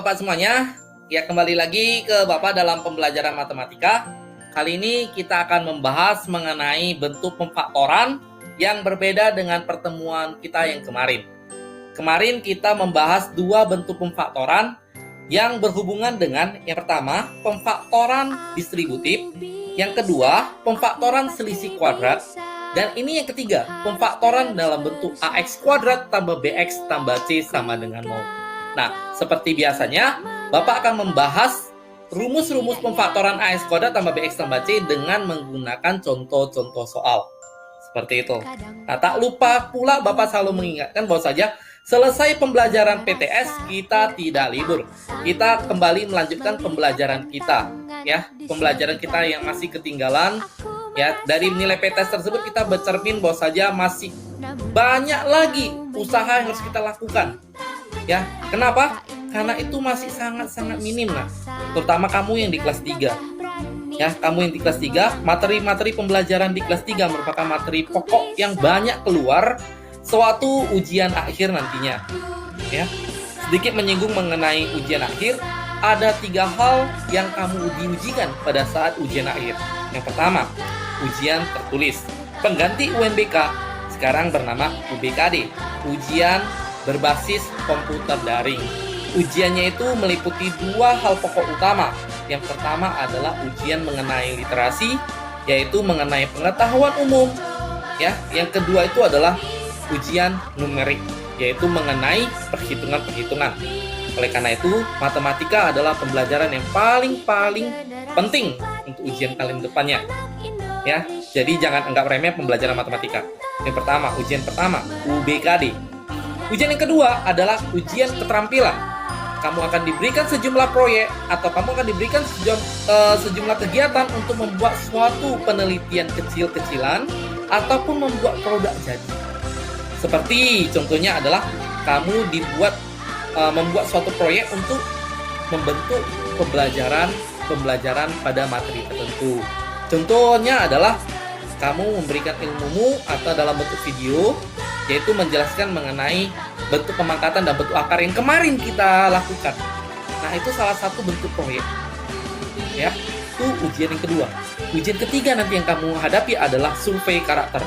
Bapak semuanya, ya kembali lagi ke Bapak dalam pembelajaran matematika. Kali ini kita akan membahas mengenai bentuk pemfaktoran yang berbeda dengan pertemuan kita yang kemarin. Kemarin kita membahas dua bentuk pemfaktoran yang berhubungan dengan yang pertama, pemfaktoran distributif, yang kedua, pemfaktoran selisih kuadrat, dan ini yang ketiga, pemfaktoran dalam bentuk AX kuadrat tambah BX tambah C sama dengan 0. Nah, seperti biasanya, Bapak akan membahas rumus-rumus pemfaktoran AX kuadrat tambah BX tambah C dengan menggunakan contoh-contoh soal. Seperti itu. Nah, tak lupa pula Bapak selalu mengingatkan bahwa saja selesai pembelajaran PTS, kita tidak libur. Kita kembali melanjutkan pembelajaran kita. Ya, pembelajaran kita yang masih ketinggalan. Ya, dari nilai PTS tersebut kita bercermin bahwa saja masih banyak lagi usaha yang harus kita lakukan. Ya, kenapa? Karena itu masih sangat-sangat minim, nah. Terutama kamu yang di kelas 3. Ya, kamu yang di kelas 3, materi-materi pembelajaran di kelas 3 merupakan materi pokok yang banyak keluar sewaktu ujian akhir nantinya. Ya. Sedikit menyinggung mengenai ujian akhir, ada 3 hal yang kamu diujikan pada saat ujian akhir. Yang pertama, ujian tertulis. Pengganti UNBK sekarang bernama UBKD. Ujian berbasis komputer daring. Ujiannya itu meliputi 2 hal pokok utama. Yang pertama adalah ujian mengenai literasi, yaitu mengenai pengetahuan umum. Ya, yang kedua itu adalah ujian numerik, yaitu mengenai perhitungan-perhitungan. Oleh karena itu, matematika adalah pembelajaran yang paling penting untuk ujian kalian depannya. Ya, jadi jangan anggap remeh pembelajaran matematika. Yang pertama, ujian pertama, UBKD. Ujian yang kedua adalah ujian keterampilan. Kamu akan diberikan sejumlah proyek atau kamu akan diberikan sejumlah kegiatan untuk membuat suatu penelitian kecil-kecilan ataupun membuat produk jadi. Seperti contohnya adalah kamu membuat suatu proyek untuk membentuk pembelajaran pada materi tertentu. Contohnya adalah kamu memberikan ilmumu atau dalam bentuk video, yaitu menjelaskan mengenai bentuk pemangkatan dan bentuk akar yang kemarin kita lakukan. Nah, itu salah satu bentuk proyek. Ya, itu ujian yang kedua. Ujian ketiga nanti yang kamu hadapi adalah survei karakter.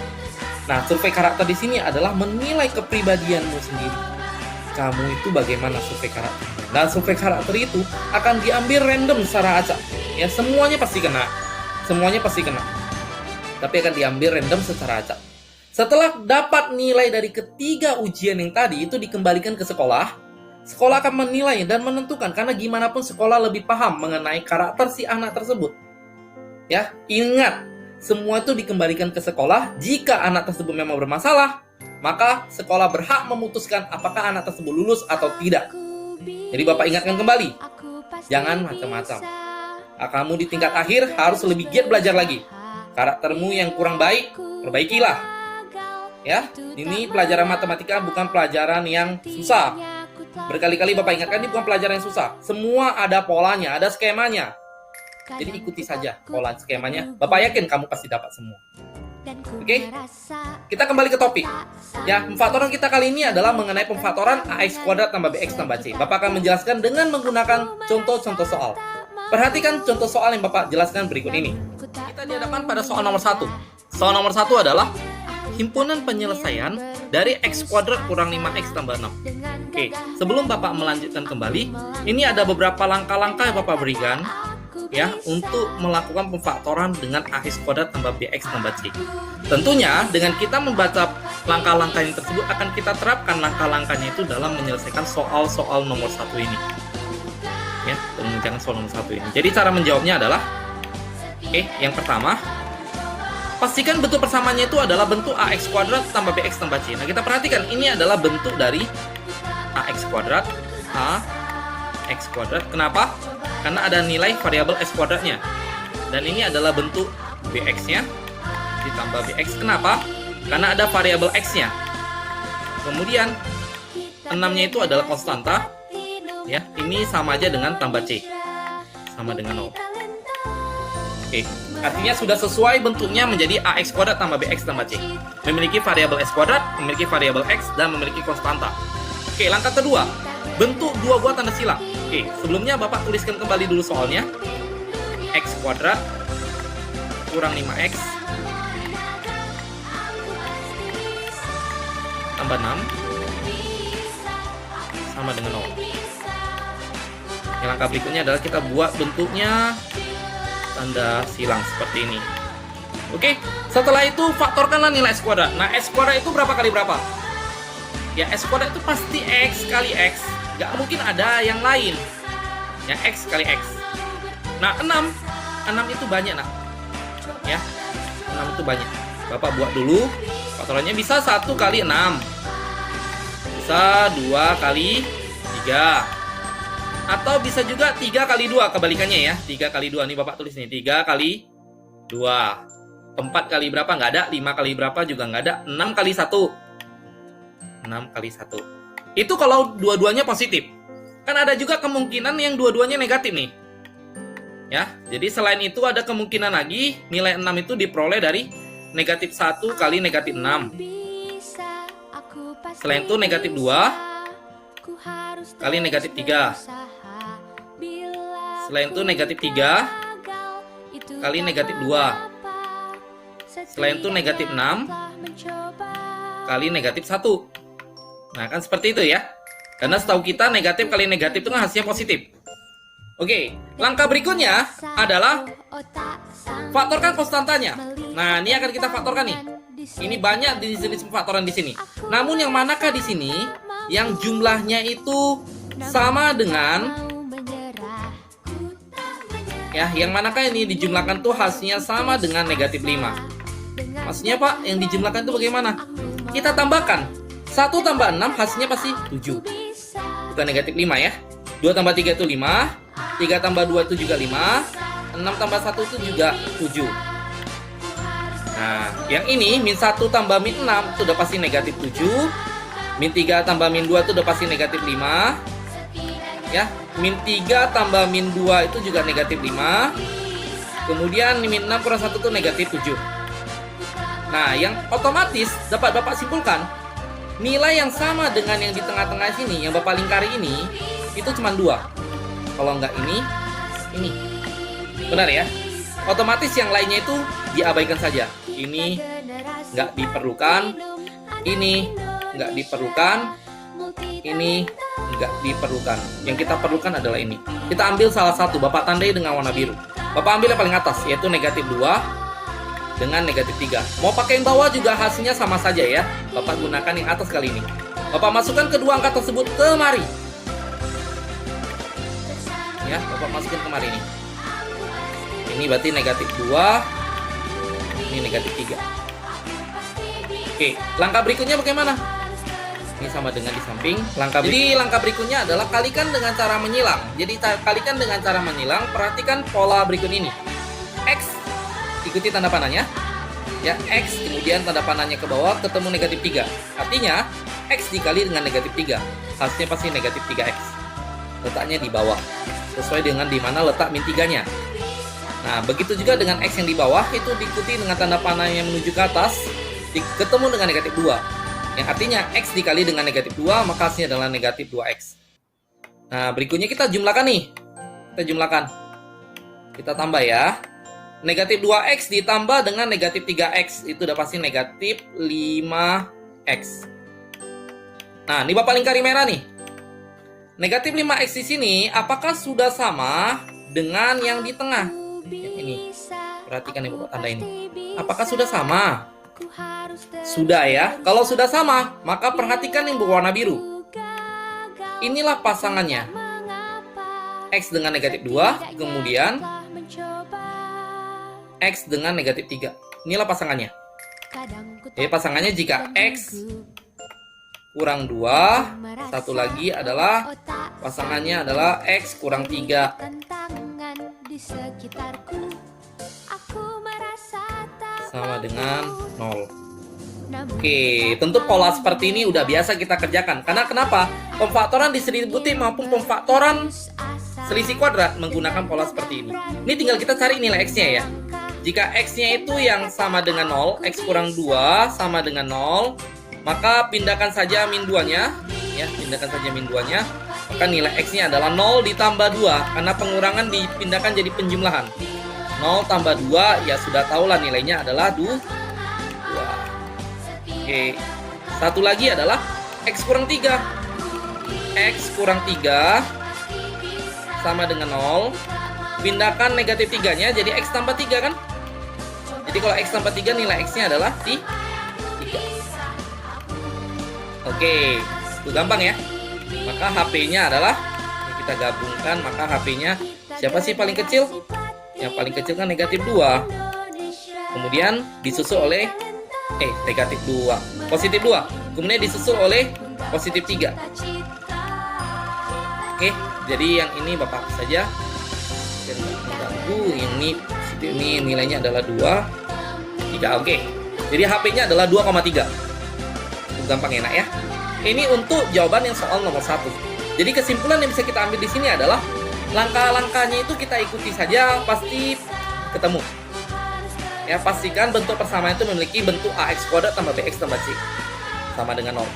Nah, survei karakter di sini adalah menilai kepribadianmu sendiri. Kamu itu bagaimana survei karakter. Dan survei karakter itu akan diambil random secara acak. Ya, semuanya pasti kena. Tapi akan diambil random secara acak. Setelah dapat nilai dari ketiga ujian yang tadi itu dikembalikan ke sekolah, sekolah akan menilai dan menentukan karena gimana pun sekolah lebih paham mengenai karakter si anak tersebut. Ya, ingat, semua itu dikembalikan ke sekolah. Jika anak tersebut memang bermasalah, maka sekolah berhak memutuskan apakah anak tersebut lulus atau tidak. Jadi Bapak ingatkan kembali, jangan macam-macam. Kamu di tingkat akhir harus lebih giat belajar lagi. Karaktermu yang kurang baik, perbaikilah. Ya, ini pelajaran matematika bukan pelajaran yang susah. Berkali-kali Bapak ingatkan, ini bukan pelajaran yang susah. Semua ada polanya, ada skemanya. Jadi ikuti saja pola skemanya. Bapak yakin kamu pasti dapat semua. Oke? Kita kembali ke topik. Ya, pemfaktoran kita kali ini adalah mengenai pemfaktoran AX kuadrat tambah BX tambah C. Bapak akan menjelaskan dengan menggunakan contoh-contoh soal. Perhatikan contoh soal yang Bapak jelaskan berikut ini. Kita dihadapkan pada soal nomor 1. Soal nomor 1 adalah himpunan penyelesaian dari X kuadrat kurang 5X tambah 6. Oke, sebelum Bapak melanjutkan kembali, ini ada beberapa langkah-langkah yang Bapak berikan ya untuk melakukan pemfaktoran dengan AX kuadrat tambah BX tambah C. Tentunya dengan kita membaca langkah-langkah yang tersebut akan kita terapkan langkah-langkahnya itu dalam menyelesaikan soal-soal nomor 1 ini. Ya, mengerjakan soal nomor 1 ini. Jadi cara menjawabnya adalah yang pertama, pastikan bentuk persamaannya itu adalah bentuk AX kuadrat tambah BX tambah C. Nah, kita perhatikan ini adalah bentuk dari AX kuadrat, AX kuadrat. Kenapa? Karena ada nilai variabel X kuadratnya. Dan ini adalah bentuk BX-nya ditambah BX. Kenapa? Karena ada variabel X-nya. Kemudian 6-nya itu adalah konstanta. Ya, ini sama aja dengan tambah C. Sama dengan 0. Oke, artinya sudah sesuai bentuknya menjadi AX kuadrat tambah BX tambah C. Memiliki variabel X kuadrat, memiliki variabel X, dan memiliki konstanta. Oke, langkah kedua, bentuk dua buah tanda silang. Oke, sebelumnya Bapak tuliskan kembali dulu soalnya. X kuadrat kurang 5X tambah 6 sama dengan 0. Yang langkah berikutnya adalah kita buat bentuknya tanda silang seperti ini. Oke, setelah itu faktorkanlah nilai X kuadrat. Nah, X kuadrat itu berapa kali berapa? Ya, X kuadrat itu pasti X kali X. Gak mungkin ada yang lain. Yang X kali X. Nah, 6 itu banyak, nak. Ya, 6 itu banyak. Bapak buat dulu. Faktorannya bisa 1 kali 6. Bisa 2 kali 3. Atau bisa juga 3 kali 2. Kebalikannya ya. 3 kali 2. Nih Bapak tulis nih. 3 kali 2. 4 kali berapa? Nggak ada. 5 kali berapa juga nggak ada. 6 kali 1. 6 kali 1. Itu kalau dua-duanya positif. Kan ada juga kemungkinan yang dua-duanya negatif nih. Ya, jadi selain itu ada kemungkinan lagi nilai 6 itu diperoleh dari negatif 1 kali negatif 6. Selain itu negatif 2 kali negatif 3. Selain itu negatif 3 kali negatif 2. Selain itu negatif 6 kali negatif 1. Nah, kan seperti itu ya. Karena setahu kita negatif kali negatif itu kan hasilnya positif. Oke, langkah berikutnya adalah faktorkan konstantanya. Nah, ini akan kita faktorkan nih. Ini banyak di sini faktoran di sini. Namun yang manakah di sini yang jumlahnya itu sama dengan ya, yang manakah ini dijumlahkan tuh hasilnya sama dengan negatif 5. Maksudnya Pak, yang dijumlahkan itu bagaimana? Kita tambahkan 1 tambah 6 hasilnya pasti 7. Bukan negatif 5 ya. 2 tambah 3 itu 5. 3 tambah 2 itu juga 5. 6 tambah 1 itu juga 7. Nah, yang ini min 1 tambah min 6 itu udah pasti negatif 7. Min 3 tambah min 2 itu udah pasti negatif 5. Ya, min 3 tambah min 2 itu juga negatif 5. Kemudian min 6 kurang 1 itu negatif 7. Nah, yang otomatis dapat Bapak simpulkan, nilai yang sama dengan yang di tengah-tengah sini, yang Bapak lingkari ini, itu cuma 2. Kalau nggak ini. Benar ya? Otomatis yang lainnya itu diabaikan saja. Ini nggak diperlukan. Ini nggak diperlukan. Ini nggak diperlukan. Yang kita perlukan adalah ini. Kita ambil salah satu, Bapak tandai dengan warna biru. Bapak ambil yang paling atas, yaitu negatif 2 dengan negatif 3. Mau pakai yang bawah juga hasilnya sama saja ya. Bapak gunakan yang atas kali ini. Bapak masukkan kedua angka tersebut kemari. Ya, Bapak masukkan kemari ini. Ini berarti negatif 2. Ini negatif 3. Oke, langkah berikutnya bagaimana? Ini sama dengan di samping. Jadi langkah berikutnya adalah kalikan dengan cara menyilang. Jadi kalikan dengan cara menyilang. Perhatikan pola berikut ini. X, ikuti tanda panahnya. Ya, X kemudian tanda panahnya ke bawah ketemu negatif 3. Artinya X dikali dengan negatif 3. Hasilnya pasti negatif 3X. Letaknya di bawah. Sesuai dengan di mana letak min 3-nya. Nah, begitu juga dengan X yang di bawah itu diikuti dengan tanda panah yang menuju ke atas, ketemu dengan negatif 2. Yang artinya X dikali dengan negatif 2, maka hasilnya adalah negatif 2X. Nah, berikutnya kita jumlahkan nih. Kita jumlahkan. Kita tambah ya. Negatif 2X ditambah dengan negatif 3X, itu udah pasti negatif 5X. Nah, ini Bapak lingkari merah nih. Negatif 5X di sini, apakah sudah sama dengan yang di tengah? Yang ini. Perhatikan nih Bapak tanda ini. Apakah sudah sama? Sudah ya. Kalau sudah sama, maka perhatikan yang berwarna biru. Inilah pasangannya. X dengan negatif 2, kemudian X dengan negatif 3. Inilah pasangannya. Jadi pasangannya jika X kurang 2, satu lagi adalah pasangannya adalah X kurang 3. Sama dengan 0. Oke, tentu pola seperti ini udah biasa kita kerjakan. Karena kenapa? Pemfaktoran distributif maupun pemfaktoran selisih kuadrat menggunakan pola seperti ini. Ini tinggal kita cari nilai X-nya ya. Jika X-nya itu yang sama dengan 0, X kurang 2 sama dengan 0, maka pindahkan saja min 2-nya. Ya, pindahkan saja min 2-nya. maka nilai X-nya adalah 0 ditambah 2, karena pengurangan dipindahkan jadi penjumlahan. 0 tambah 2, ya sudah tahulah nilainya adalah 2. Oke, satu lagi adalah X kurang 3. X kurang 3 sama dengan 0. Pindahkan negatif 3-nya jadi X tambah 3 kan? Jadi kalau X tambah 3 nilai X-nya adalah 3. Oke, itu gampang ya. Maka HP-nya adalah, kita gabungkan, maka HP-nya siapa sih paling kecil? Yang paling kecil kan negatif 2. Kemudian disusul oleh negatif 2, positif 2. Kemudian disusul oleh positif 3. Oke, jadi yang ini Bapak saja. Dan mengganggu ini nilainya adalah 2, 3. Oke. Jadi HP-nya adalah 2,3. Gampang enak ya. Ini untuk jawaban yang soal nomor 1. Jadi kesimpulan yang bisa kita ambil di sini adalah langkah-langkahnya itu kita ikuti saja pasti ketemu. Ya, pastikan bentuk persamaan itu memiliki bentuk AX kuadrat tambah BX tambah C sama dengan 0.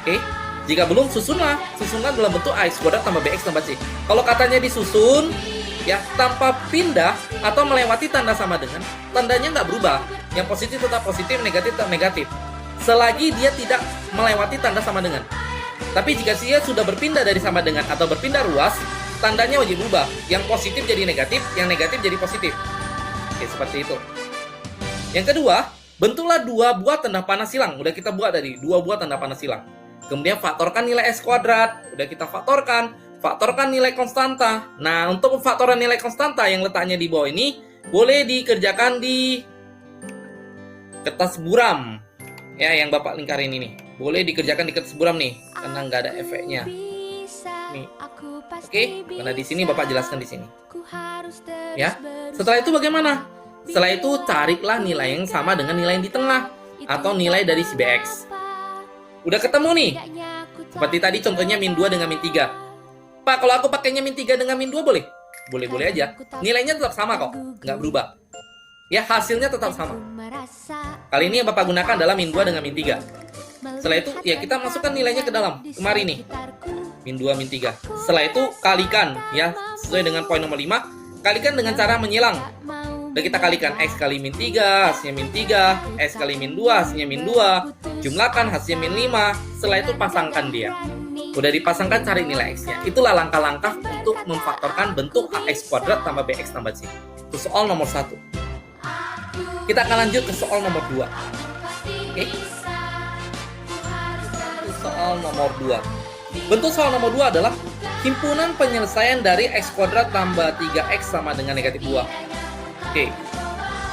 Oke. Jika belum, susunlah dalam bentuk AX kuadrat tambah BX tambah C. Kalau katanya disusun ya tanpa pindah atau melewati tanda sama dengan, tandanya nggak berubah. Yang positif tetap positif, negatif tetap negatif, selagi dia tidak melewati tanda sama dengan. Tapi jika dia sudah berpindah dari sama dengan atau berpindah ruas, tandanya wajib berubah. Yang positif jadi negatif, yang negatif jadi positif. Oke, seperti itu. Yang kedua, bentuklah 2 buah tanda panah silang. Udah kita buat tadi, 2 buah tanda panah silang. Kemudian faktorkan nilai S kuadrat. Udah kita faktorkan nilai konstanta. Nah, untuk faktoran nilai konstanta yang letaknya di bawah ini boleh dikerjakan di kertas buram. Ya, yang Bapak lingkarin ini boleh dikerjakan di kertas buram nih, karena nggak ada efeknya. Nih. Oke, karena di sini Bapak jelaskan di sini. Ya. Setelah itu bagaimana? Setelah itu tariklah nilai yang sama dengan nilai yang di tengah atau nilai dari si BX. Udah ketemu nih. Seperti tadi contohnya min 2 dengan min 3. Pak, kalau aku pakainya min 3 dengan min 2 boleh? Boleh-boleh aja. Nilainya tetap sama kok, nggak berubah. Ya, hasilnya tetap sama. Kali ini yang Bapak gunakan adalah min 2 dengan min 3. Setelah itu, ya kita masukkan nilainya ke dalam. Kemari nih. Min 2, min 3. Setelah itu, kalikan. Ya, sesuai dengan poin nomor 5. Kalikan dengan cara menyilang. Udah kita kalikan. X kali min 3, hasilnya min 3. X kali min 2, hasilnya min 2. Jumlahkan, hasilnya min 5. Setelah itu, pasangkan dia. Udah dipasangkan, cari nilai X-nya. Itulah langkah-langkah untuk memfaktorkan bentuk AX kuadrat tambah BX tambah C. Itu soal nomor 1. Kita akan lanjut ke soal nomor 2. Oke. Soal nomor 2. Bentuk soal nomor 2 adalah himpunan penyelesaian dari X kuadrat tambah 3X sama dengan negatif 2. Oke.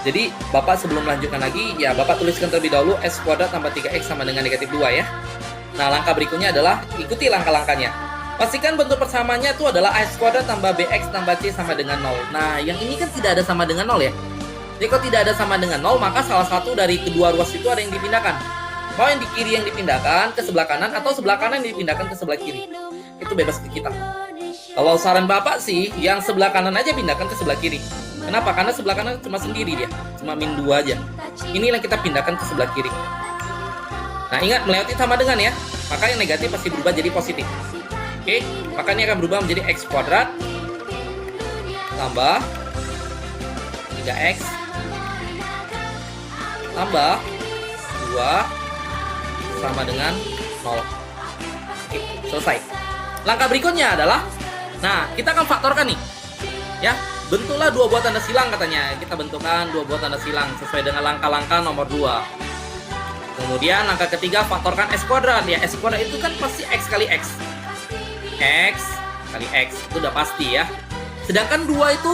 Jadi, Bapak sebelum melanjutkan lagi, ya Bapak tuliskan terlebih dahulu X kuadrat tambah 3X sama dengan negatif 2 ya. Nah, langkah berikutnya adalah ikuti langkah-langkahnya. Pastikan bentuk persamaannya itu adalah X kuadrat tambah BX tambah C sama dengan 0. Nah, yang ini kan tidak ada sama dengan 0 ya. Jadi kalau tidak ada sama dengan 0, maka salah satu dari kedua ruas itu ada yang dipindahkan. Mau yang di kiri yang dipindahkan ke sebelah kanan, atau sebelah kanan yang dipindahkan ke sebelah kiri. Itu bebas ke kita. Kalau saran Bapak sih, yang sebelah kanan aja pindahkan ke sebelah kiri. Kenapa? Karena sebelah kanan cuma sendiri dia. Cuma min 2 aja. Ini yang kita pindahkan ke sebelah kiri. Nah, ingat melewati sama dengan ya. Maka yang negatif pasti berubah jadi positif. Oke, maka ini akan berubah menjadi X kuadrat tambah 3X tambah 2 sama dengan 0. Oke, selesai. Langkah berikutnya adalah, nah, kita akan faktorkan nih. Ya, bentuklah 2 buah tanda silang katanya. Kita bentukkan 2 buah tanda silang sesuai dengan langkah-langkah nomor 2. Kemudian langkah ketiga, faktorkan S kuadrat. Ya, S kuadrat itu kan pasti X kali X. X kali X, itu udah pasti ya. Sedangkan 2 itu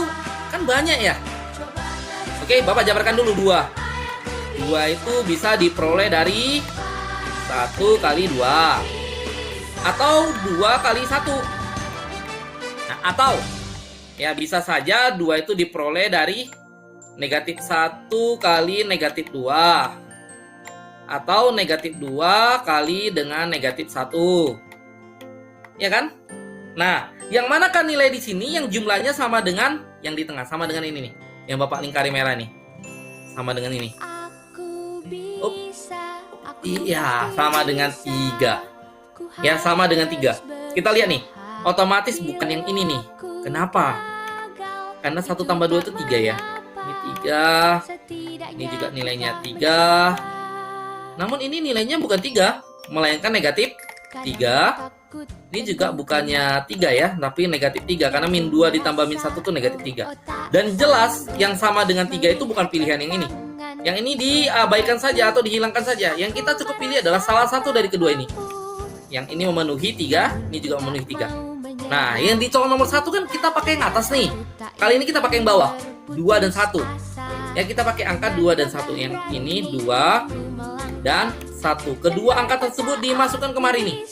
kan banyak ya. Oke, Bapak jabarkan dulu 2. 2 itu bisa diperoleh dari 1 kali 2. Atau 2 kali 1. Nah, atau ya bisa saja 2 itu diperoleh dari negatif 1 kali negatif 2. Atau negatif 2 kali dengan negatif 1. Ya kan? Nah, yang manakah nilai di sini yang jumlahnya sama dengan yang di tengah? Sama dengan ini nih. Yang Bapak lingkari merah nih. Sama dengan ini. Iya, sama dengan 3. Ya, sama dengan 3. Kita lihat nih, otomatis bukan yang ini nih. Kenapa? Karena 1 tambah 2 itu 3 ya. Ini 3. Ini juga nilainya 3. Namun ini nilainya bukan 3, melainkan negatif 3. Ini juga bukannya 3 ya, tapi negatif 3. Karena min 2 ditambah min 1 itu negatif 3. Dan jelas yang sama dengan 3 itu bukan pilihan yang ini. Yang ini diabaikan saja atau dihilangkan saja. Yang kita cukup pilih adalah salah satu dari kedua ini. Yang ini memenuhi 3, ini juga memenuhi 3. Nah, yang di colok nomor 1 kan kita pakai yang atas nih. Kali ini kita pakai yang bawah, 2 dan 1. Ya, kita pakai angka 2 dan 1. Yang ini 2 dan 1. Kedua angka tersebut dimasukkan kemari nih.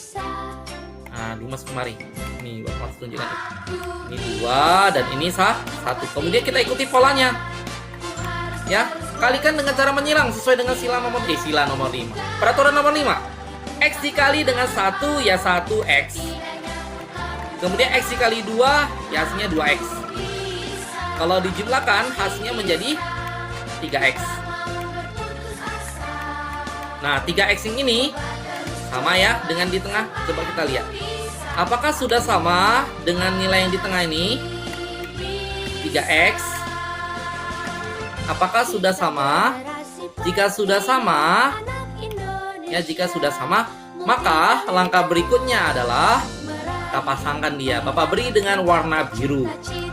Nah, dimasuk kemari. Nih, Bapak tunjukkan. Ini 2 dan ini 1. Kemudian kita ikuti polanya. Ya, kalikan dengan cara menyilang sesuai dengan sila nomor 5. Peraturan nomor 5. X dikali dengan 1 ya 1X. Kemudian X dikali 2 ya hasilnya 2X. Kalau dijumlahkan hasilnya menjadi 3X. Nah, 3X yang ini sama ya dengan di tengah. Coba kita lihat. Apakah sudah sama dengan nilai yang di tengah ini? 3X. Apakah sudah sama? Jika sudah sama, jika sudah sama, maka langkah berikutnya adalah kita pasangkan dia. Bapak beri dengan warna biru.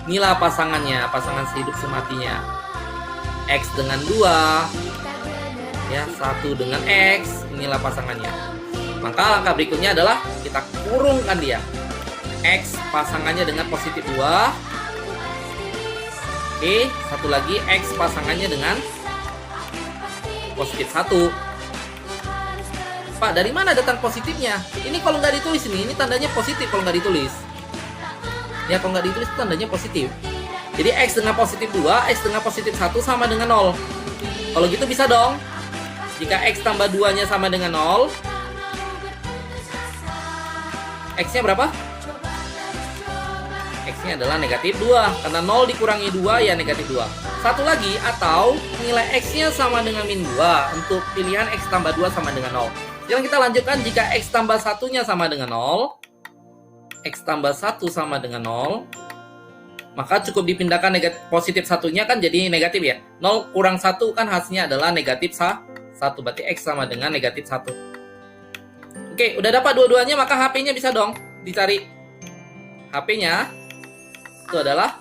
Inilah pasangannya, pasangan sehidup sematinya. X dengan 2, ya 1 dengan X. Inilah pasangannya. Maka langkah berikutnya adalah kita kurungkan dia. X pasangannya dengan positif 2. Oke, satu lagi X pasangannya dengan positif 1. Pak, dari mana datang positifnya? Ini kalau nggak ditulis ini tandanya positif kalau nggak ditulis. Ya, kalau nggak ditulis tandanya positif. Jadi X dengan positif 2, X dengan positif 1 sama dengan 0. Kalau gitu bisa dong. Jika X tambah 2-nya sama dengan 0, X-nya berapa? X-nya adalah negatif 2. Karena 0 dikurangi 2 ya negatif 2. Satu lagi, atau nilai X-nya sama dengan min 2. Untuk pilihan X tambah 2 sama dengan 0. Sekarang kita lanjutkan. Jika X tambah 1-nya sama dengan 0, X tambah 1 sama dengan 0, maka cukup dipindahkan positif 1-nya kan jadi negatif ya. 0 kurang 1 kan hasilnya adalah negatif 1. Berarti X sama dengan negatif 1. Oke, udah dapat dua-duanya, maka HP-nya bisa dong dicari. HP-nya itu adalah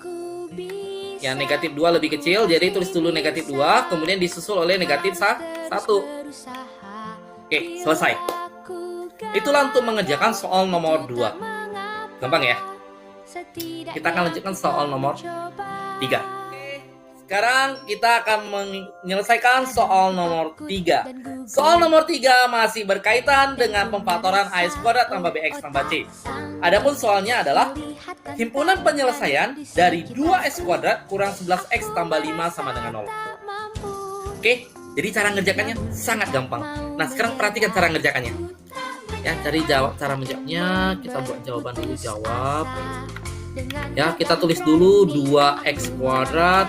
yang negatif 2 lebih kecil, jadi tulis dulu negatif 2, kemudian disusul oleh negatif 1. Oke, selesai. Itulah untuk mengerjakan soal nomor 2. Gampang ya? Kita akan lanjutkan soal nomor 3. Sekarang kita akan menyelesaikan soal nomor 3. Soal nomor 3 masih berkaitan dengan pemfaktoran AX kuadrat tambah BX tambah C. Adapun soalnya adalah himpunan penyelesaian dari 2X kuadrat kurang 11X tambah 5 sama dengan 0. Oke, jadi cara ngerjakannya sangat gampang. Nah, sekarang perhatikan cara ngerjakannya. Ya, cari cara menjawabnya. Kita buat jawaban dulu, jawab. Ya, kita tulis dulu 2X kuadrat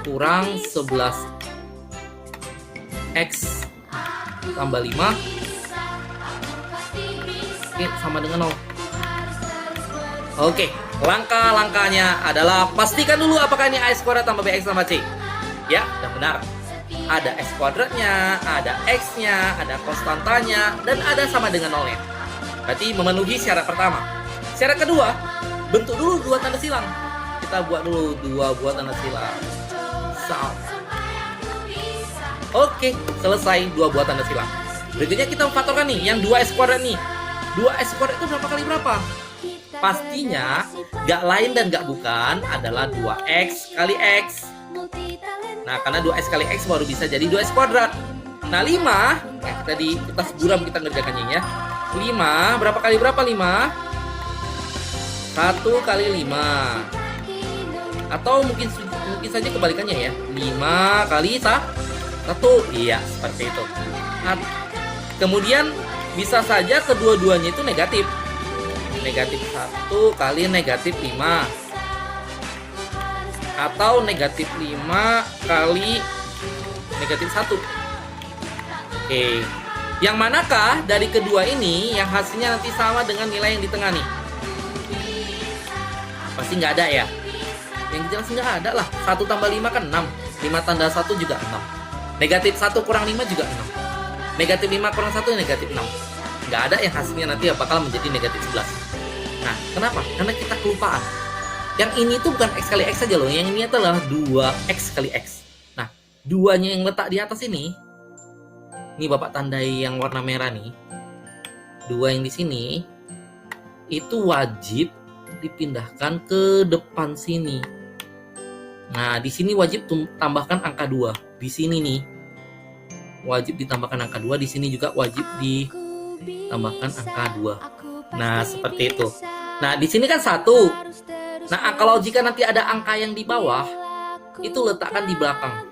kurang 11X tambah 5 sama dengan 0. Oke, langkah-langkahnya adalah pastikan dulu apakah ini AX kuadrat tambah BX tambah C. Ya, dan benar. Ada X kuadratnya, ada X-nya, ada konstantanya, dan ada sama dengan 0-nya. Berarti memenuhi syarat pertama. Syarat kedua, bentuk dulu 2 tanda silang. Kita buat dulu 2 buah tanda silang. Oke, selesai 2 buah tanda silang. Berikutnya kita faktorkan nih, yang 2X kuadrat nih. 2X kuadrat itu berapa kali berapa? Pastinya gak lain dan gak bukan adalah 2X kali X. Nah, karena 2X kali X baru bisa jadi 2X kuadrat. Nah, 5, ya kita seburam kita ngerjakannya ya. 5, berapa kali berapa 5? 1 kali 5. Atau mungkin saja kebalikannya ya. 5 kali 1. Iya, seperti itu. Nah, kemudian bisa saja kedua-duanya itu negatif. Negatif 1 kali negatif 5. Atau negatif 5 kali negatif 1. Oke. Yang manakah dari kedua ini yang hasilnya nanti sama dengan nilai yang di tengah nih? Pasti nggak ada ya? Yang jelas nggak ada lah. 1 tambah 5 kan 6. 5 tanda 1 juga 6. Negatif 1 kurang 5 juga 6. Negatif 5 kurang 1 negatif 6. Nggak ada yang hasilnya nanti bakal menjadi negatif 11. Nah, kenapa? Karena kita kelupaan. Yang ini tuh bukan X kali X saja loh. Yang ini adalah 2X kali X. Nah, 2-nya yang letak di atas ini Bapak tandai yang warna merah nih. 2 yang di sini itu wajib dipindahkan ke depan sini. Nah, di sini wajib tambahkan angka 2. Di sini nih wajib ditambahkan angka 2, di sini juga wajib ditambahkan angka 2. Nah, seperti itu. Nah, di sini kan 1. Nah, kalau jika nanti ada angka yang di bawah, itu letakkan di belakang.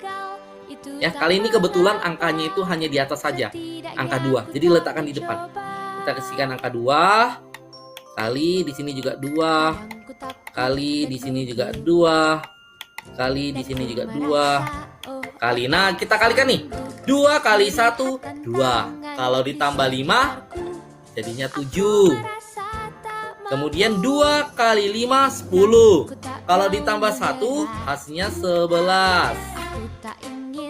Ya, kali ini kebetulan angkanya itu hanya di atas saja, angka 2. Jadi letakkan di depan. Kita kasihkan angka 2. Kali di sini juga 2. Kali di sini juga 2. Kali di sini juga 2. Kali. Nah, kita kalikan nih. 2 kali 1 2. Kalau ditambah 5 jadinya 7. Kemudian 2 kali 5 10. Kalau ditambah 1 hasilnya 11.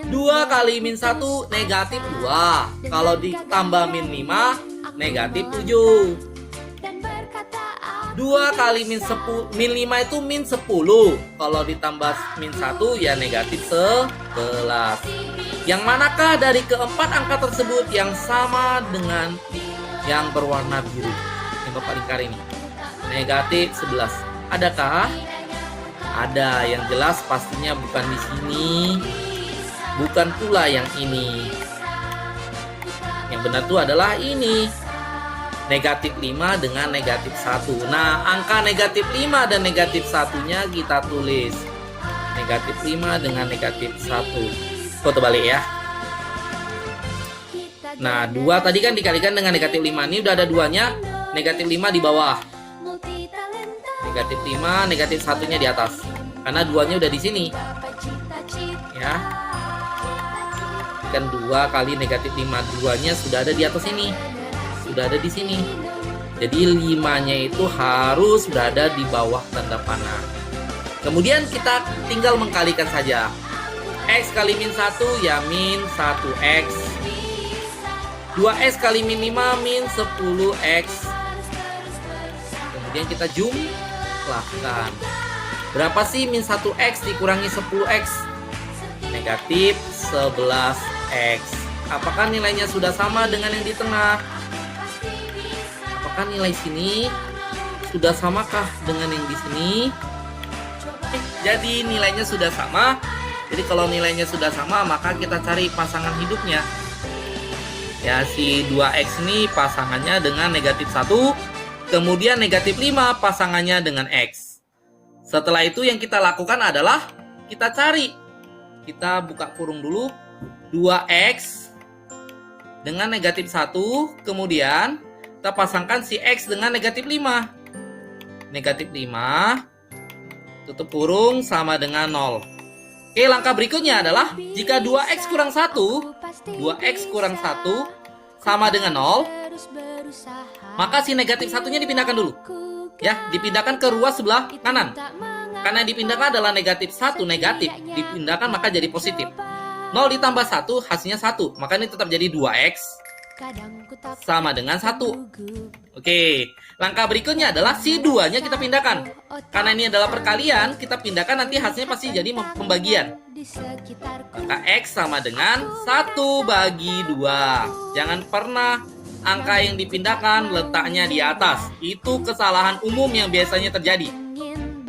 2 kali min 1 negatif 2. Kalau ditambah min 5 negatif 7. 2 kali min 5 itu min 10. Kalau ditambah min 1 ya negatif 11. Yang manakah dari keempat angka tersebut yang sama dengan yang berwarna biru? Yang Bapak lingkar ini. Negatif 11. Adakah? Ada. Yang jelas pastinya bukan di sini. Bukan pula yang ini. Yang benar itu adalah ini. Negatif 5 dengan negatif 1. Nah, angka negatif 5 dan negatif 1-nya kita tulis. Negatif 5 dengan negatif 1. Foto balik ya. Nah, 2 tadi kan dikalikan dengan negatif 5. Ini udah ada 2-nya. Negatif 5 di bawah. Negatif 5, negatif 1-nya di atas. Karena 2-nya udah di sini. Ya. Kan 2 kali negatif 5, 2-nya sudah ada di atas ini, sudah ada di sini. Jadi 5-nya itu harus berada di bawah tanda panah. Kemudian kita tinggal mengkalikan saja. X kali min 1 ya min 1X. 2X kali min 5 min 10X. Kemudian kita jumlahkan. Berapa sih min 1X dikurangi 10X? Negatif 11X. Apakah nilainya sudah sama dengan yang di tengah? Apakah nilai sini sudah samakah dengan yang di sini? Jadi nilainya sudah sama. Jadi kalau nilainya sudah sama, maka kita cari pasangan hidupnya. Ya, si 2X ini pasangannya dengan negatif 1. Kemudian negatif 5 pasangannya dengan X. Setelah itu yang kita lakukan adalah kita cari. Kita buka kurung dulu. 2X dengan negatif 1. Kemudian kita pasangkan si X dengan negatif 5. Negatif 5. Tutup kurung sama dengan 0. Oke, langkah berikutnya adalah jika 2X kurang 1, 2X kurang 1 sama dengan 0, maka si negatif 1-nya dipindahkan dulu. Ya, dipindahkan ke ruas sebelah kanan. Karena dipindahkan adalah negatif 1, negatif. Dipindahkan maka jadi positif. 0 ditambah 1 hasilnya 1. Maka ini tetap jadi 2X sama dengan 1. Oke, langkah berikutnya adalah si 2-nya kita pindahkan. Karena ini adalah perkalian, kita pindahkan nanti hasilnya pasti jadi pembagian. Maka X sama dengan 1 bagi 2. Jangan pernah angka yang dipindahkan letaknya di atas. Itu kesalahan umum yang biasanya terjadi.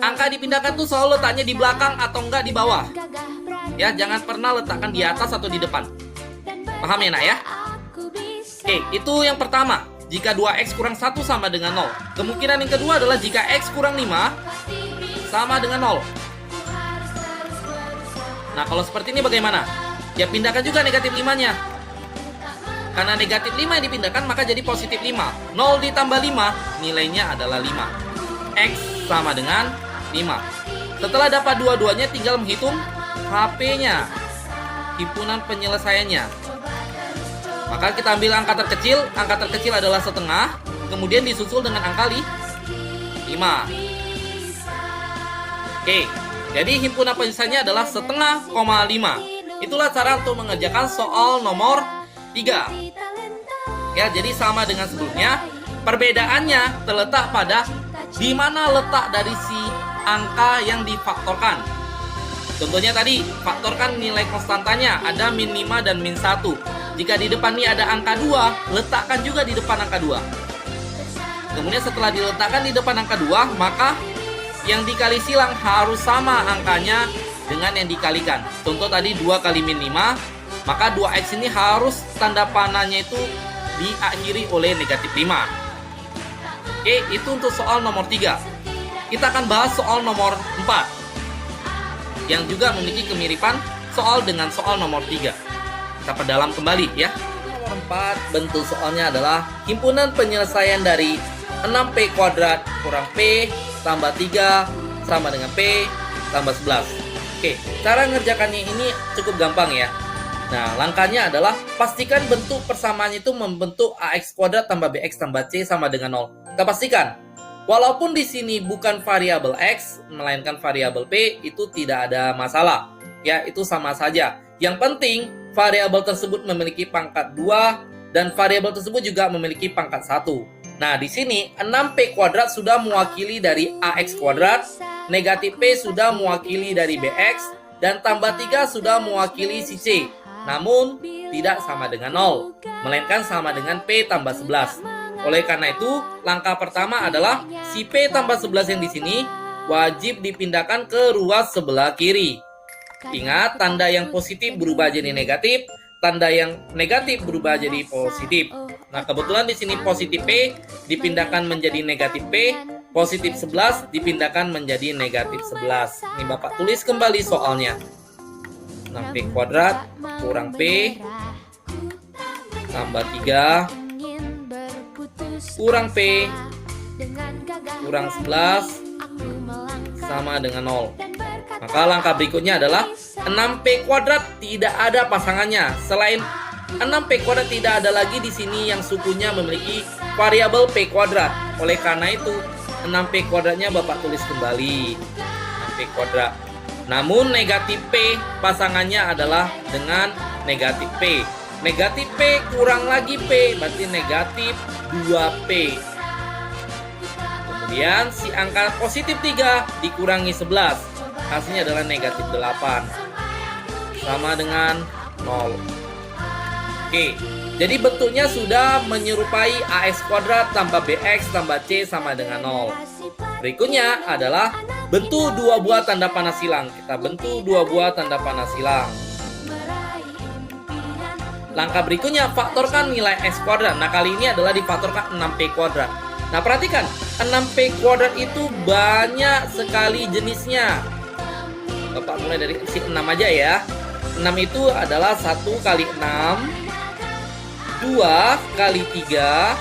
Angka dipindahkan tuh selalu letaknya di belakang atau enggak di bawah. Ya, jangan pernah letakkan di atas atau di depan. Paham ya, nak ya? Oke, itu yang pertama. Jika 2X kurang 1 sama dengan 0. Kemungkinan yang kedua adalah jika X kurang 5 sama dengan 0. Nah, kalau seperti ini bagaimana? Ya, pindahkan juga negatif 5-nya. Karena negatif 5 yang dipindahkan, maka jadi positif 5. 0 ditambah 5, nilainya adalah 5. X sama dengan 5. Setelah dapat dua-duanya, tinggal menghitung HP-nya. Himpunan penyelesaiannya. Maka kita ambil angka terkecil adalah setengah, kemudian disusul dengan angka 5. Oke, jadi himpunan penyisaannya adalah setengah, 5. Itulah cara untuk mengerjakan soal nomor 3. Ya, jadi sama dengan sebelumnya. Perbedaannya terletak pada di mana letak dari si angka yang difaktorkan. Contohnya tadi, faktorkan nilai konstantanya, ada min 5 dan min 1. Jika di depan ini ada angka 2, letakkan juga di depan angka 2. Kemudian setelah diletakkan di depan angka 2, maka yang dikali silang harus sama angkanya dengan yang dikalikan. Contoh tadi 2 kali min 5, maka 2x ini harus tanda panahnya itu diakhiri oleh negatif 5. Oke, itu untuk soal nomor 3. Kita akan bahas soal nomor 4 yang juga memiliki kemiripan soal dengan soal nomor 3. Kita perdalam kembali ya. Nomor 4, bentuk soalnya adalah himpunan penyelesaian dari 6p kuadrat kurang p tambah 3 sama dengan p tambah 11. Oke, cara ngerjakannya ini cukup gampang ya. Nah, langkahnya adalah pastikan bentuk persamaan itu membentuk ax kuadrat tambah bx tambah c sama dengan 0. Kita pastikan, walaupun di sini bukan variabel x, melainkan variabel p, itu tidak ada masalah. Ya, itu sama saja. Yang penting, variabel tersebut memiliki pangkat 2, dan variabel tersebut juga memiliki pangkat 1. Nah, di sini 6p kuadrat sudah mewakili dari ax kuadrat, negatif p sudah mewakili dari bx, dan tambah 3 sudah mewakili si c. Namun, tidak sama dengan 0, melainkan sama dengan p tambah 11. Oleh karena itu, langkah pertama adalah si p tambah 11 yang di sini wajib dipindahkan ke ruas sebelah kiri. Ingat, tanda yang positif berubah jadi negatif, tanda yang negatif berubah jadi positif. Nah, kebetulan di sini positif p dipindahkan menjadi negatif p, positif 11 dipindahkan menjadi negatif 11. Ini Bapak tulis kembali soalnya. 6p kuadrat kurang p tambah 3 kurang p kurang 11 sama dengan 0. Maka langkah berikutnya adalah 6p kuadrat tidak ada pasangannya. Selain 6p kuadrat tidak ada lagi di sini yang sukunya memiliki variabel p kuadrat. Oleh karena itu 6p kuadratnya Bapak tulis kembali 6p kuadrat. Namun negatif p pasangannya adalah dengan negatif p. Negatif p kurang lagi p, berarti negatif 2p. Kemudian si angka positif 3 dikurangi 11, hasilnya adalah negatif 8, sama dengan 0. Oke, jadi bentuknya sudah menyerupai ax kuadrat tambah bx tambah c sama dengan 0. Berikutnya adalah bentuk dua buah tanda panah silang. Kita bentuk dua buah tanda panah silang. Langkah berikutnya, faktorkan nilai x kuadrat. Nah, kali ini adalah difaktorkan 6p kuadrat. Nah, perhatikan, 6p kuadrat itu banyak sekali jenisnya. Bapak mulai dari si 6 aja ya. 6 itu adalah 1 kali 6, 2 kali 3,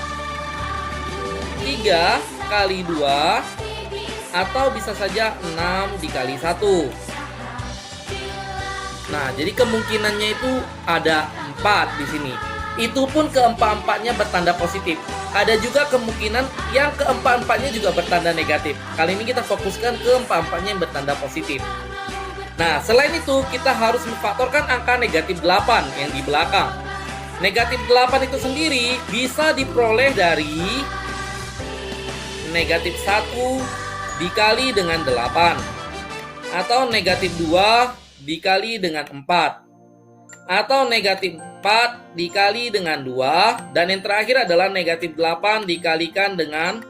3 kali 2, atau bisa saja 6 dikali 1. Nah, jadi kemungkinannya itu ada 4 di sini. Itu pun keempat-empatnya bertanda positif. Ada juga kemungkinan yang keempat-empatnya juga bertanda negatif. Kali ini kita fokuskan keempat-empatnya yang bertanda positif. Nah, selain itu kita harus memfaktorkan angka negatif 8 yang di belakang. Negatif 8 itu sendiri bisa diperoleh dari negatif 1 dikali dengan 8, atau negatif 2 dikali dengan 4, atau negatif 4 dikali dengan 2, dan yang terakhir adalah negatif 8 dikalikan dengan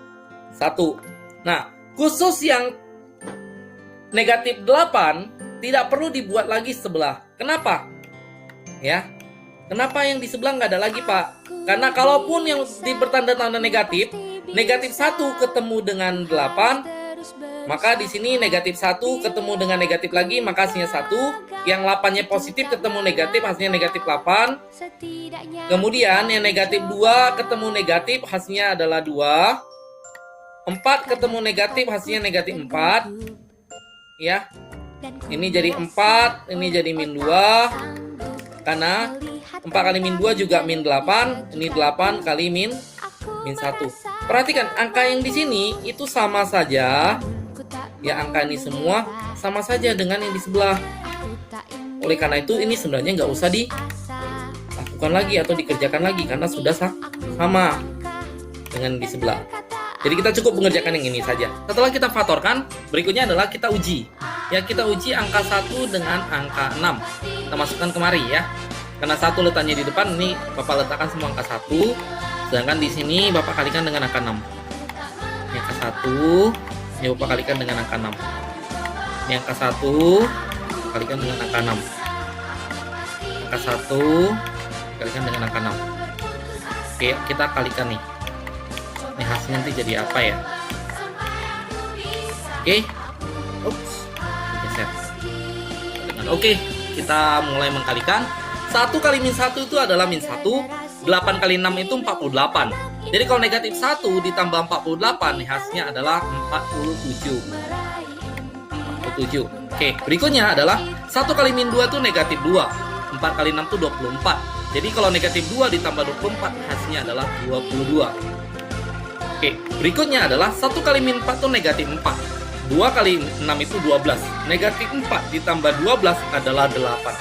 1. Nah, khusus yang negatif 8 tidak perlu dibuat lagi sebelah. Kenapa? Ya, kenapa yang di sebelah nggak ada lagi, Pak? Karena kalaupun yang bertanda-tanda negatif, negatif 1 ketemu dengan 8, maka di sini negatif 1 ketemu dengan negatif lagi, maka hasilnya 1. Yang 8-nya positif ketemu negatif, hasilnya negatif 8. Kemudian yang negatif 2 ketemu negatif, hasilnya adalah 2. 4 ketemu negatif, hasilnya negatif 4. Ya, ini jadi 4, ini jadi min 2. Karena 4 kali min 2 juga min 8. Ini 8 kali min 1. Perhatikan, angka yang di sini itu sama saja. Ya, angka ini semua sama saja dengan yang di sebelah. Oleh karena itu, ini sebenarnya nggak usah dilakukan lagi atau dikerjakan lagi, karena sudah sama dengan di sebelah. Jadi kita cukup mengerjakan yang ini saja. Setelah kita faktorkan, berikutnya adalah kita uji. Ya, kita uji angka 1 dengan angka 6. Kita masukkan kemari ya. Karena 1 letaknya di depan, ini Bapak letakkan semua angka 1. Sedangkan di sini Bapak kalikan dengan angka 6. Ini angka 1, ini Bapak kalikan dengan angka 6. Ini angka 1, kalikan dengan angka 6. Angka 1 kalikan dengan angka 6. Oke, kita kalikan nih. Ini hasilnya nanti jadi apa ya? Oke. Ups. Geser. Oke, kita mulai mengkalikan. 1 kali min 1 itu adalah min 1. 8 kali 6 itu 48. Jadi kalau negatif 1 ditambah 48, hasilnya adalah 47. Oke, berikutnya adalah 1 kali min 2 itu negatif 2. 4 kali 6 itu 24. Jadi kalau negatif 2 ditambah 24, hasilnya adalah 22. Oke, berikutnya adalah 1 kali min 4 itu negatif 4. 2 kali 6 itu 12. Negatif 4 ditambah 12 adalah 8.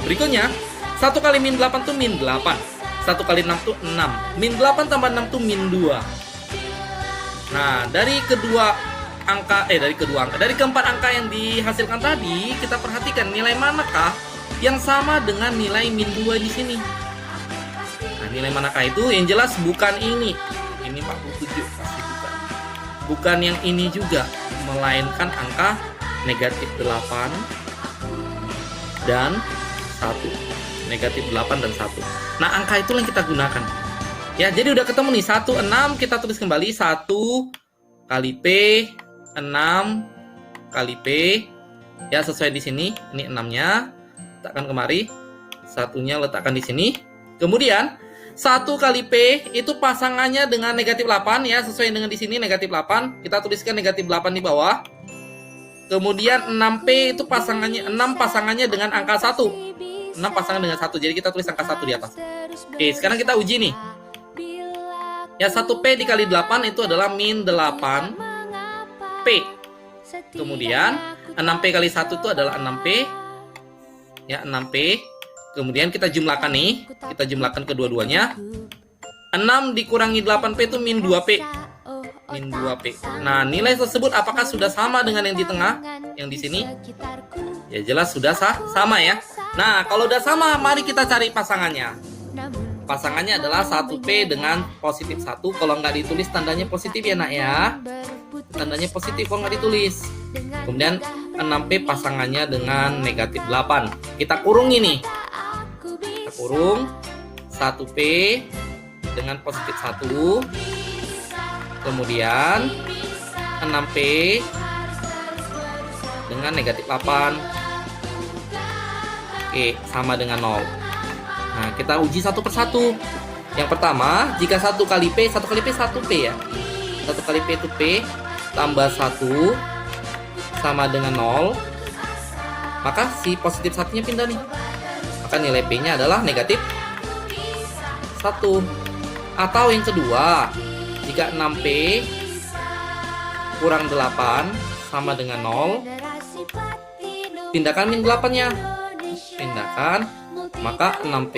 Berikutnya, 1 kali min 8 itu min 8. 1 kali 6 itu 6. Min 8 tambah 6 itu min 2. Nah, dari keempat angka yang dihasilkan tadi, kita perhatikan nilai manakah yang sama dengan nilai min 2 di sini. Nah, nilai manakah itu? Yang jelas bukan ini. Ini 47 pasti bukan. Bukan yang ini juga, melainkan angka negatif 8 dan 1. Negatif 8 dan 1. Nah, angka itu yang kita gunakan. Ya, jadi udah ketemu nih. 1, 6, kita tulis kembali 1 kali P, 6 kali P. Ya, sesuai di sini. Ini 6-nya. Letakkan kemari. 1-nya letakkan di sini. Kemudian 1 kali P itu pasangannya dengan negatif 8 ya, sesuai dengan di sini negatif 8. Kita tuliskan negatif 8 di bawah. Kemudian 6P itu pasangannya dengan angka 1. 6 pasangan dengan 1. Jadi kita tulis angka 1 di atas. Oke, sekarang kita uji nih. Ya, 1P dikali 8 itu adalah min 8P. Kemudian 6P kali 1 itu adalah 6P. Ya, 6P. Kemudian kita jumlahkan nih. Kita jumlahkan kedua-duanya. 6 dikurangi 8P itu min 2P. Min 2P. Nah, nilai tersebut apakah sudah sama dengan yang di tengah? Yang di sini? Ya, jelas sudah sama ya. Nah, kalau udah sama, mari kita cari pasangannya. Pasangannya adalah 1P dengan positif 1. Kalau nggak ditulis tandanya positif ya nak ya. Tandanya positif kalau nggak ditulis. Kemudian 6P pasangannya dengan negatif 8. Kita kurung ini. Kita kurung 1P dengan positif 1. Kemudian 6P dengan negatif 8. Oke, sama dengan 0. Nah, kita uji satu persatu. Yang pertama, jika 1 kali P 1P ya. 1 kali P itu P tambah 1 sama dengan 0. Maka si positif 1-nya pindah nih. Maka nilai P-nya adalah negatif 1. Atau yang kedua, jika 6P kurang 8 sama dengan 0, pindahkan min 8-nya. Pindahkan, maka 6P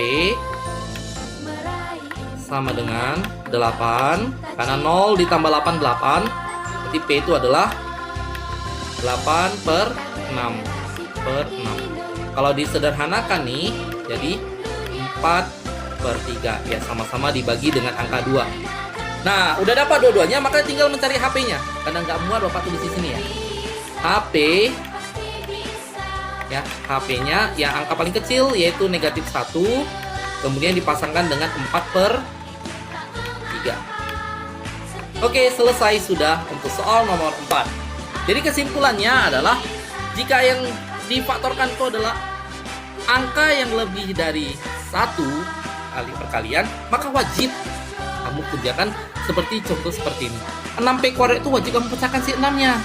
sama dengan 8. Karena 0 ditambah 8, 8. Berarti P itu adalah 8 per 6. Kalau disederhanakan nih, jadi 4 per 3. Ya, sama-sama dibagi dengan angka 2. Nah, udah dapat dua-duanya, maka tinggal mencari HP-nya. Karena nggak muat, Bapak tulis di sini ya. HP, ya, HP-nya yang angka paling kecil yaitu negatif 1. Kemudian dipasangkan dengan 4 per 3. Oke, selesai sudah untuk soal nomor 4. Jadi kesimpulannya adalah jika yang difaktorkan itu adalah angka yang lebih dari 1 kali perkalian, maka wajib kamu kerjakan seperti contoh seperti ini. 6P kuadrat itu wajib kamu pecahkan si 6-nya.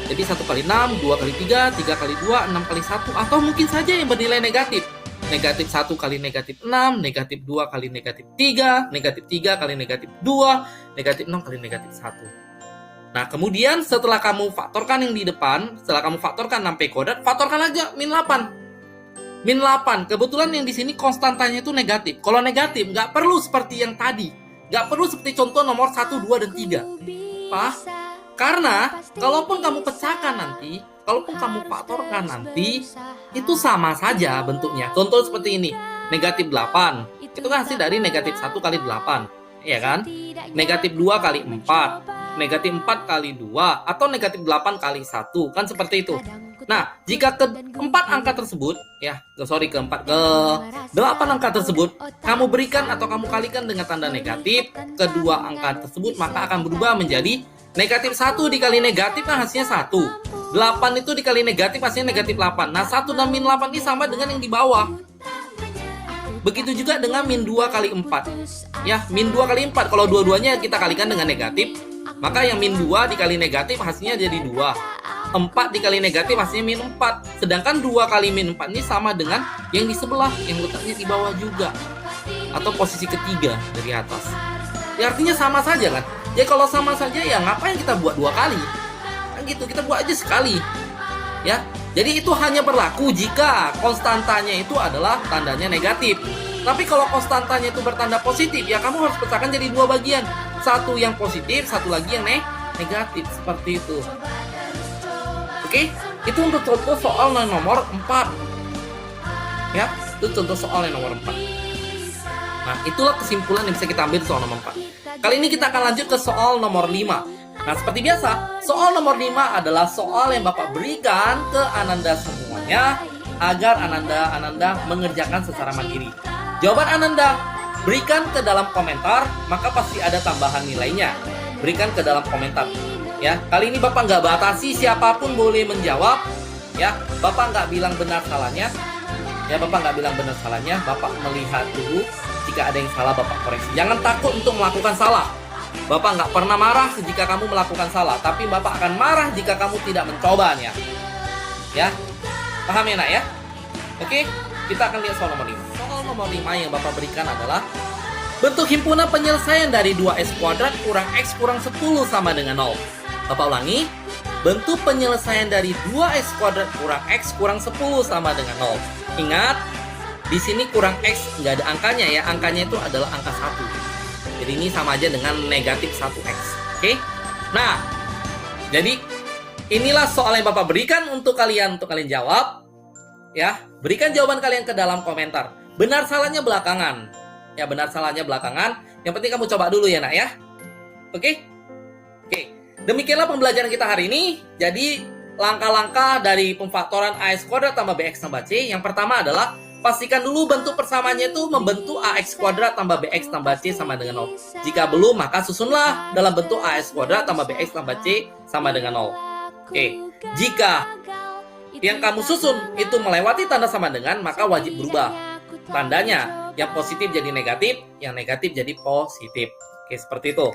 Jadi 1 kali 6, 2 kali 3, 3 kali 2, 6 kali 1. Atau mungkin saja yang bernilai negatif. negatif 1 kali negatif 6, negatif 2 kali negatif 3, negatif 3 kali negatif 2, negatif 6 kali negatif 1. Nah, kemudian setelah kamu faktorkan yang di depan, setelah kamu faktorkan 6p kuadrat, faktorkan aja min 8. Min 8, kebetulan yang di sini konstantanya itu negatif. Kalau negatif, nggak perlu seperti yang tadi. Nggak perlu seperti contoh nomor 1, 2, dan 3. Pak, karena kalaupun kamu pecahkan nanti, kalaupun kamu faktorkan nanti, itu sama saja bentuknya. Contoh seperti ini, negatif 8. Itu kan hasil dari negatif 1 kali 8. Ya kan? Negatif 2 kali 4. Negatif 4 kali 2. Atau negatif 8 kali 1. Kan seperti itu. Nah, jika keempat angka tersebut, ke-8 angka tersebut, kamu berikan atau kamu kalikan dengan tanda negatif, kedua angka tersebut maka akan berubah menjadi negatif 1 dikali negatif, kan hasilnya 1. 8 itu dikali negatif, hasilnya negatif 8. Nah, 1 dan min 8 ini sama dengan yang di bawah. Begitu juga dengan min 2 kali 4. Ya, min 2 kali 4, kalau dua-duanya kita kalikan dengan negatif, maka yang min 2 dikali negatif hasilnya jadi 2. 4 dikali negatif hasilnya min 4. Sedangkan 2 kali min 4 ini sama dengan yang di sebelah, yang letaknya di bawah juga. Atau posisi ketiga dari atas. Ya, artinya sama saja kan. Ya, kalau sama saja ya ngapain kita buat 2 kali? Kan gitu, kita buat aja sekali. Ya. Jadi itu hanya berlaku jika konstantanya itu adalah tandanya negatif. Tapi kalau konstantanya itu bertanda positif, ya kamu harus pecahkan jadi 2 bagian. Satu yang positif, satu lagi yang negatif. Seperti itu. Oke, itu untuk contoh soal nomor 4. Ya, itu contoh soal yang nomor 4. Nah, itulah kesimpulan yang bisa kita ambil soal nomor 4. Kali ini kita akan lanjut ke soal nomor 5. Nah, seperti biasa, soal nomor 5 adalah soal yang Bapak berikan ke Ananda semuanya agar Ananda mengerjakan secara mandiri. Jawaban Ananda berikan ke dalam komentar, maka pasti ada tambahan nilainya. Berikan ke dalam komentar. Ya, kali ini Bapak nggak batasi, siapapun boleh menjawab. Ya, Bapak nggak bilang benar salahnya. Ya, Bapak nggak bilang benar salahnya. Bapak melihat dulu, jika ada yang salah Bapak koreksi. Jangan takut untuk melakukan salah. Bapak nggak pernah marah jika kamu melakukan salah, tapi Bapak akan marah jika kamu tidak mencobanya. Ya, paham ya nak ya? Oke, kita akan lihat soal nomor 5. Soal nomor 5 yang Bapak berikan adalah bentuk himpunan penyelesaian dari 2x kuadrat kurang x kurang 10 sama dengan 0. Bapak ulangi, bentuk penyelesaian dari 2x kuadrat kurang x kurang 10 sama dengan 0. Ingat, di sini kurang x nggak ada angkanya ya, angkanya itu adalah angka 1. Jadi ini sama aja dengan negatif 1x. Oke? Nah, jadi inilah soal yang Bapak berikan untuk kalian jawab. Ya, berikan jawaban kalian ke dalam komentar. Benar salahnya belakangan. Ya, benar salahnya belakangan. Yang penting kamu coba dulu ya nak ya. Oke? Oke. Demikianlah pembelajaran kita hari ini. Jadi langkah-langkah dari pemfaktoran ax kuadrat tambah bx tambah c. Yang pertama adalah pastikan dulu bentuk persamaannya itu membentuk ax kuadrat tambah bx tambah c sama dengan 0. Jika belum, maka susunlah dalam bentuk ax kuadrat tambah bx tambah c sama dengan 0. Oke. Jika yang kamu susun itu melewati tanda sama dengan, maka wajib berubah tandanya. Yang positif jadi negatif, yang negatif jadi positif. Oke, seperti itu.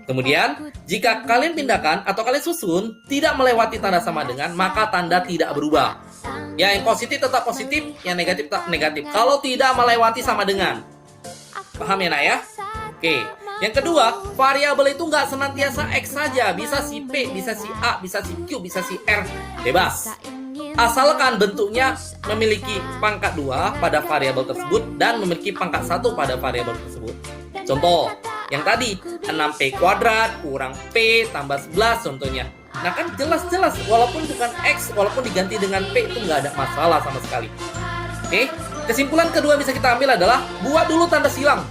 Kemudian, jika kalian pindahkan atau kalian susun tidak melewati tanda sama dengan, maka tanda tidak berubah. Ya, yang positif tetap positif, yang negatif tetap negatif. Kalau tidak melewati sama dengan. Paham ya nak ya? Oke. Yang kedua, variabel itu nggak senantiasa X saja. Bisa si P, bisa si A, bisa si Q, bisa si R. Bebas. Asalkan bentuknya memiliki pangkat 2 pada variabel tersebut dan memiliki pangkat 1 pada variabel tersebut. Contoh, yang tadi 6p kuadrat kurang p tambah 11 contohnya. Nah kan jelas-jelas walaupun bukan x, walaupun diganti dengan p itu nggak ada masalah sama sekali. Oke, kesimpulan kedua bisa kita ambil adalah buat dulu tanda silang.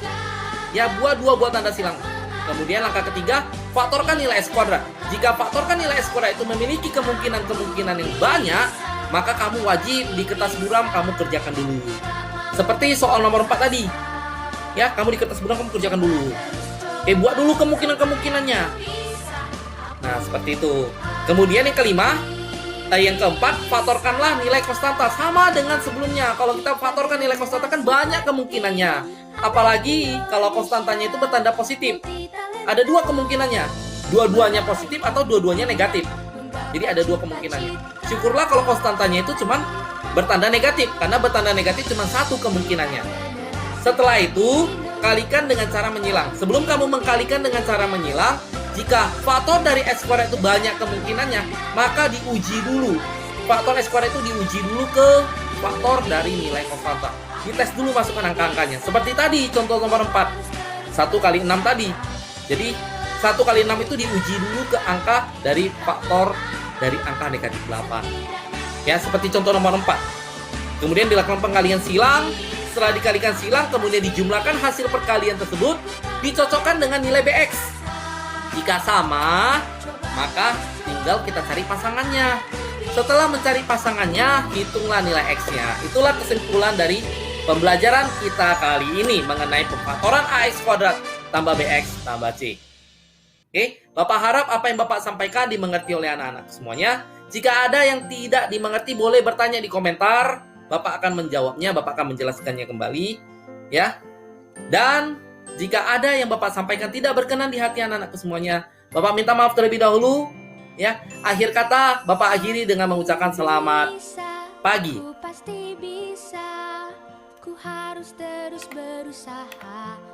Ya, buat dua tanda silang. Kemudian langkah ketiga, faktorkan nilai x kuadrat. Jika faktorkan nilai x kuadrat itu memiliki kemungkinan yang banyak, maka kamu wajib di kertas buram kamu kerjakan dulu. Seperti soal nomor 4 tadi. Ya, kamu di kertas buram kamu kerjakan dulu. Buat dulu kemungkinan-kemungkinannya. Nah, seperti itu. Kemudian yang kelima, yang keempat, faktorkanlah nilai konstanta sama dengan sebelumnya. Kalau kita faktorkan nilai konstanta kan banyak kemungkinannya. Apalagi kalau konstantanya itu bertanda positif. Ada 2 kemungkinannya. Dua-duanya positif atau dua-duanya negatif. Jadi ada 2 kemungkinannya. Syukurlah kalau konstantanya itu cuman bertanda negatif, karena bertanda negatif cuma satu kemungkinannya. Setelah itu, kalikan dengan cara menyilang. Sebelum kamu mengkalikan dengan cara menyilang, jika faktor dari X kuadrat itu banyak kemungkinannya, maka diuji dulu. Faktor X kuadrat itu diuji dulu ke faktor dari nilai konstanta. Dites dulu masukkan angka-angkanya. Seperti tadi, contoh nomor 4. 1 kali 6 tadi. Jadi, 1 kali 6 itu diuji dulu ke angka dari faktor dari angka negatif 8. Ya, seperti contoh nomor 4. Kemudian dilakukan pengalian silang. Setelah dikalikan silang, kemudian dijumlahkan hasil perkalian tersebut, dicocokkan dengan nilai BX. Jika sama, maka tinggal kita cari pasangannya. Setelah mencari pasangannya, hitunglah nilai X-nya. Itulah kesimpulan dari pembelajaran kita kali ini mengenai pemfaktoran AX kuadrat tambah BX tambah C. Oke, Bapak harap apa yang Bapak sampaikan dimengerti oleh anak-anak semuanya. Jika ada yang tidak dimengerti, boleh bertanya di komentar. Bapak akan menjawabnya, Bapak akan menjelaskannya kembali, ya. Dan jika ada yang Bapak sampaikan tidak berkenan di hati anak-anak semuanya, Bapak minta maaf terlebih dahulu, ya. Akhir kata, Bapak akhiri dengan mengucapkan selamat pagi. Ku pasti bisa, ku harus terus berusaha.